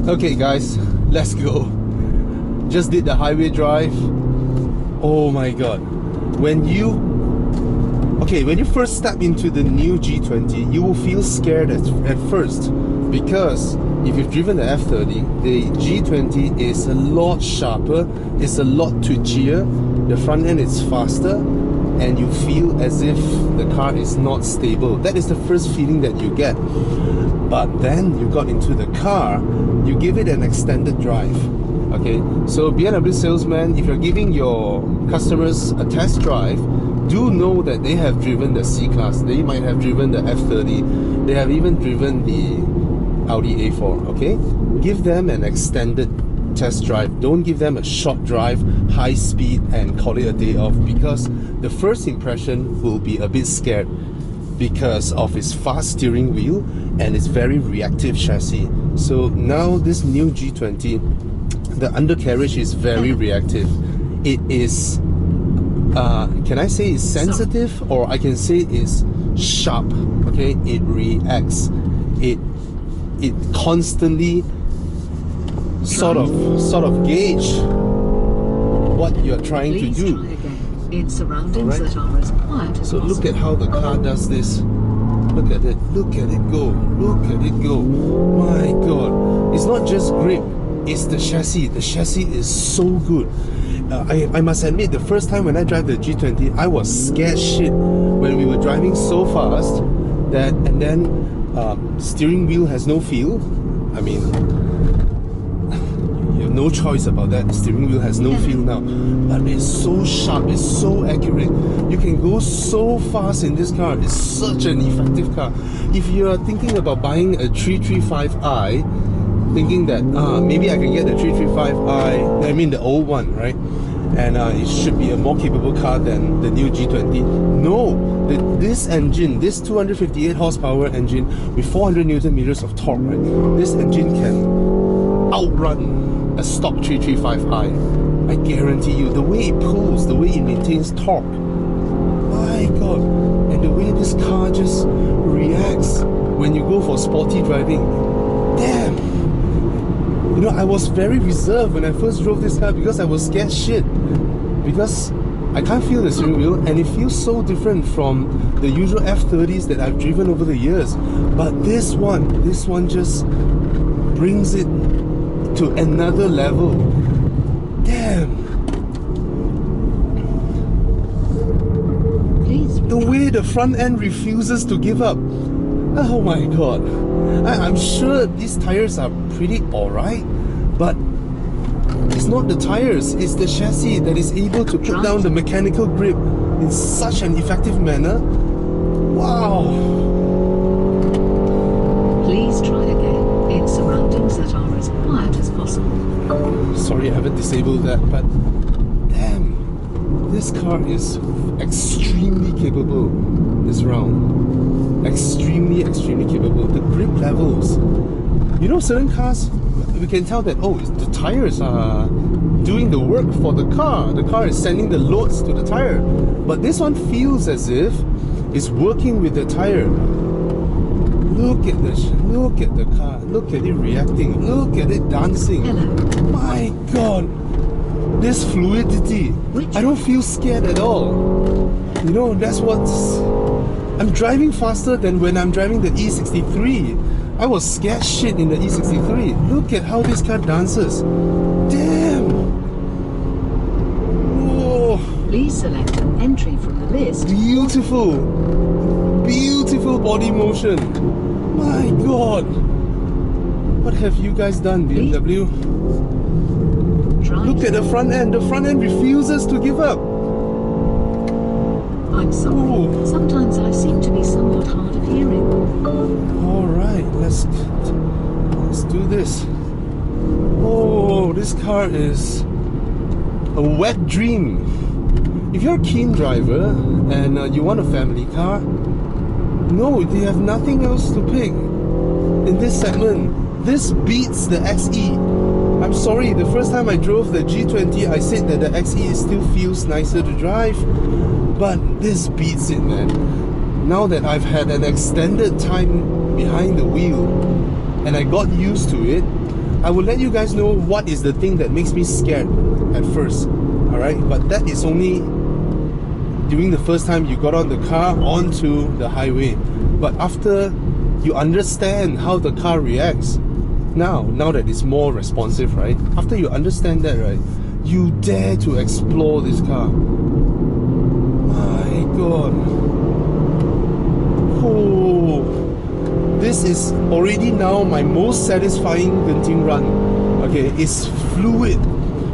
Okay guys, let's go. Just did the highway drive. Oh my god. When you first step into the new G20, you will feel scared at first, because if you've driven the F30, the G20 is a lot sharper, it's a lot twitchier, the front end is faster, and you feel as if the car is not stable. That is the first feeling that you get. But then you got into the car, you give it an extended drive. Okay, so BMW salesman, if you're giving your customers a test drive, do know that they have driven the C-Class, they might have driven the F30, they have even driven the Audi A4, okay? Give them an extended test drive. Don't give them a short drive, high speed, and call it a day off, because the first impression will be a bit scared because of its fast steering wheel and its very reactive chassis. So now this new G20, the undercarriage is very reactive. It is, can I say it's sensitive, or I can say it's sharp, okay? It reacts. It constantly sort of gauge what you're trying to do. In surroundings that are as quiet as so look at how the car does this. Look at it go, look at it go. My god, it's not just grip, it's the chassis. The chassis is so good. I must admit, the first time when I drive the G20, I was scared shit when we were driving so fast that, and then steering wheel has no feel. I mean, you have no choice about that. The steering wheel has no feel now, but it's so sharp, it's so accurate. You can go so fast in this car. It's such an effective car. If you are thinking about buying a 335i, thinking that maybe I can get the 335i, I mean the old one, right? And it should be a more capable car than the new G20. No, this engine, this 258 horsepower engine with 400 Newton meters of torque, right? This engine can outrun a stock 335i. I guarantee you, the way it pulls, the way it maintains torque, my god, and the way this car just reacts when you go for sporty driving, damn. You know, I was very reserved when I first drove this car because I was scared shit, because I can't feel the steering wheel and it feels so different from the usual F30s that I've driven over the years. But this one just brings it to another level. Damn. The way the front end refuses to give up. Oh my god. I'm sure these tires are pretty alright, but it's not the tires, it's the chassis that is able to put down the mechanical grip in such an effective manner. Wow. Please try again in surroundings that are as quiet as possible. Sorry, I haven't disabled that, but damn, this car is extremely capable this round. Extremely capable. The grip levels. You know, certain cars, we can tell that, oh, the tires are doing the work for the car. The car is sending the loads to the tire. But this one feels as if it's working with the tire. Look at this. Look at the car. Look at it reacting. Look at it dancing. Hello. My god. This fluidity. I don't feel scared at all. You know, that's what's... I'm driving faster than when I'm driving the E63. I was scared shit in the E63. Look at how this car dances. Damn. Whoa. Please select an entry from the list. Beautiful. Beautiful body motion. My god. What have you guys done, BMW? Look at the front end. The front end refuses to give up. I'm sorry. Ooh. Sometimes I seem to be somewhat hard of hearing. Alright, let's do this. Oh, this car is a wet dream. If you're a keen driver and you want a family car, no, they have nothing else to pick in this segment. This beats the XE. I'm sorry, the first time I drove the G20, I said that the XE still feels nicer to drive. But this beats it, man. Now that I've had an extended time behind the wheel and I got used to it, I will let you guys know what is the thing that makes me scared at first. Alright, but that is only during the first time you got on the car onto the highway. But after you understand how the car reacts, now that it's more responsive, right? After you understand that, right, you dare to explore this car. My God. Oh, this is already now my most satisfying Genting run. Okay, it's fluid.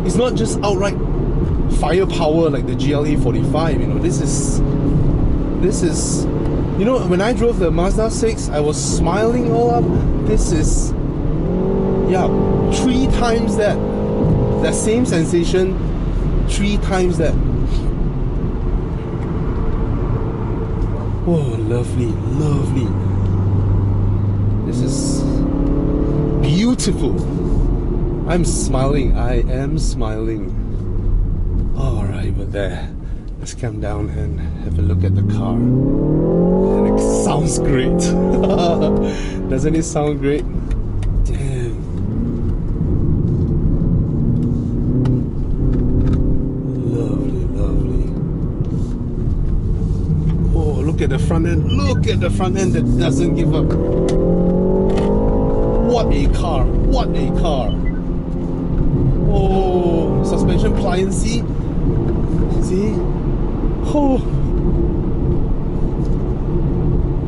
It's not just outright firepower like the GLA 45. You know, this is, you know, when I drove the Mazda 6, I was smiling all up. This is, yeah, 3 times that. That same sensation, 3 times that. Oh, lovely, lovely. This is beautiful. I'm smiling. I am smiling. Alright, we're there. Let's come down and have a look at the car. And it sounds great. Doesn't it sound great? Damn. Lovely, lovely. Oh, look at the front end. Look at the front end that doesn't give up. What a car. What a car. Oh, suspension pliancy. See? Oh,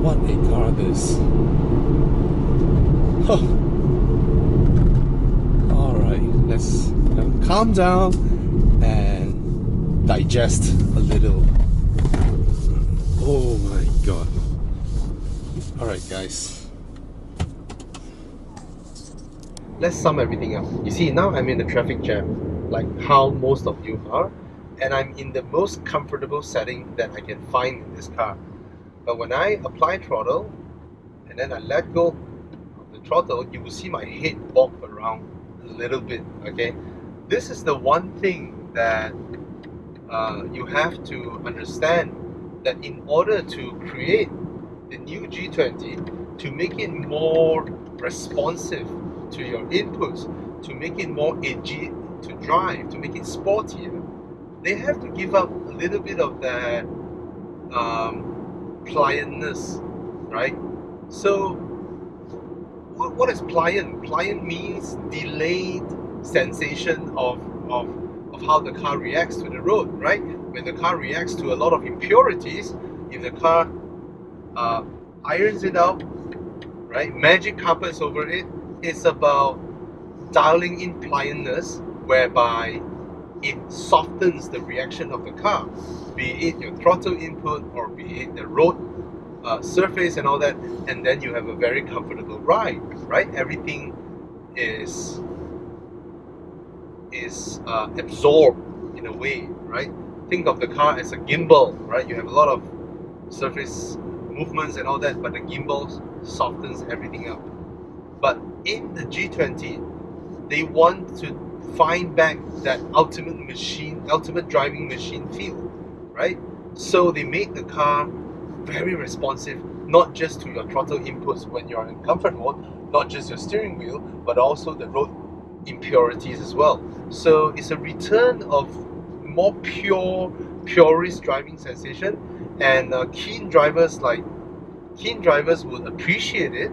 what a car this. Oh. Alright, let's calm down and digest a little. Oh my God. Alright guys, let's sum everything up. You see, now I'm in the traffic jam, like how most of you are, and I'm in the most comfortable setting that I can find in this car. But when I apply throttle and then I let go of the throttle, you will see my head bob around a little bit. Okay, this is the one thing that you have to understand, that in order to create the new G20, to make it more responsive to your inputs, to make it more edgy to drive, to make it sportier, they have to give up a little bit of that pliantness, right? So what is pliant? Pliant means delayed sensation of how the car reacts to the road, right? When the car reacts to a lot of impurities, if the car irons it out, right, magic carpets over it, it's about dialing in pliantness, whereby it softens the reaction of the car, be it your throttle input or be it the road surface and all that, and then you have a very comfortable ride, right? Everything is absorbed in a way, right? Think of the car as a gimbal, right? You have a lot of surface movements and all that, but the gimbal softens everything up. But in the G20, they want to find back that ultimate driving machine feel, right? So they make the car very responsive, not just to your throttle inputs when you're in comfort mode, not just your steering wheel, but also the road impurities as well. So it's a return of more purist driving sensation, and keen drivers would appreciate it,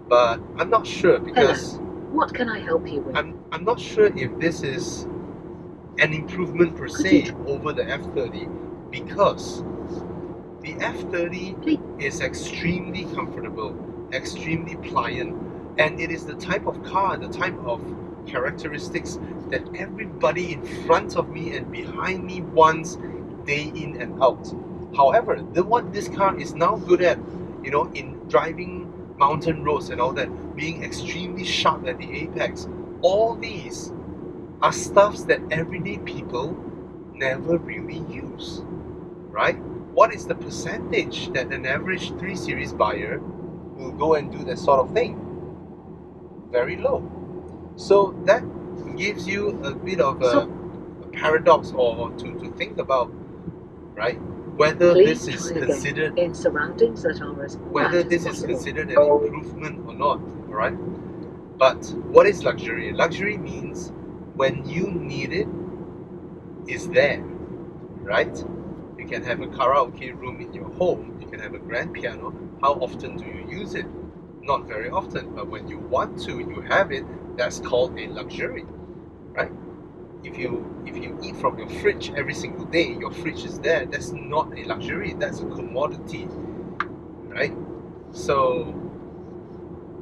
but I'm not sure, because Hello. What can I help you with? I'm not sure if this is an improvement per se over the F30, because the F30 is extremely comfortable, extremely pliant, and it is the type of car, the type of characteristics that everybody in front of me and behind me wants day in and out. However, what this car is now good at, you know, in driving mountain roads and all that, being extremely sharp at the apex, all these are stuffs that everyday people never really use, right? What is the percentage that an average 3 Series buyer will go and do that sort of thing? Very low. So that gives you a bit of a paradox or to think about, right? Whether this is considered in surroundings that are as whether quiet this as is possible. considered an improvement or not, alright? But what is luxury? Luxury means when you need it, it's there, right? You can have a karaoke room in your home. You can have a grand piano. How often do you use it? Not very often, but when you want to, you have it. That's called a luxury, right? If you eat from your fridge every single day, your fridge is there. That's not a luxury. That's a commodity, right? So,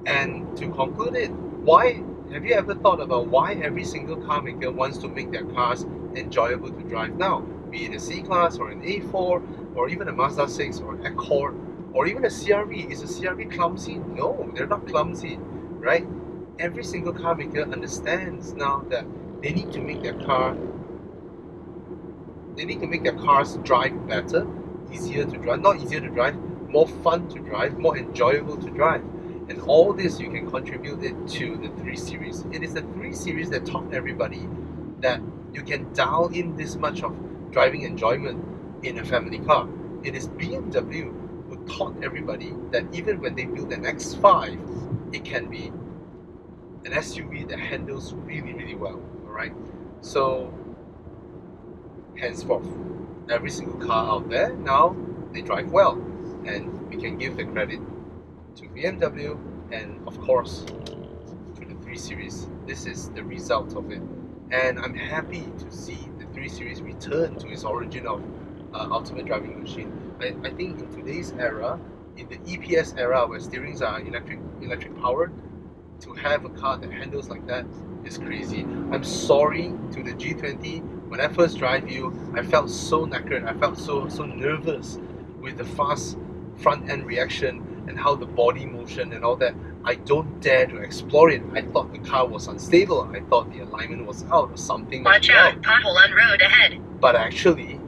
and to conclude it, why have you ever thought about why every single car maker wants to make their cars enjoyable to drive now? Be it a C-Class or an A4 or even a Mazda 6 or Accord or even a CR-V. Is a CR-V clumsy? No, they're not clumsy, right? Every single car maker understands now that they need to make their cars drive better, easier to drive, not easier to drive, more fun to drive, more enjoyable to drive. And all this you can contribute it to the 3 Series. It is the 3 Series that taught everybody that you can dial in this much of driving enjoyment in a family car. It is BMW who taught everybody that even when they build an X5, it can be an SUV that handles really, really well. Alright? So henceforth, every single car out there now, they drive well. And we can give the credit to BMW and of course to the 3 Series. This is the result of it. And I'm happy to see the 3 Series return to its origin of ultimate driving machine. I think in today's era, in the EPS era where steerings are electric powered, to have a car that handles like that is crazy. I'm sorry to the G20. When I first drive you, I felt so knackered. I felt so nervous with the fast front end reaction and how the body motion and all that. I don't dare to explore it. I thought the car was unstable. I thought the alignment was out or something. Watch out, pothole on road ahead. But actually,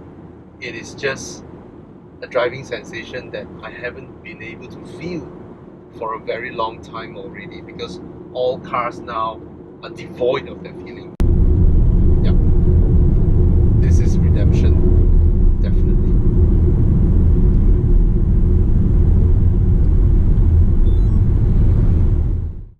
it is just a driving sensation that I haven't been able to feel for a very long time already, because all cars now are devoid of that feeling. Yeah. This is redemption.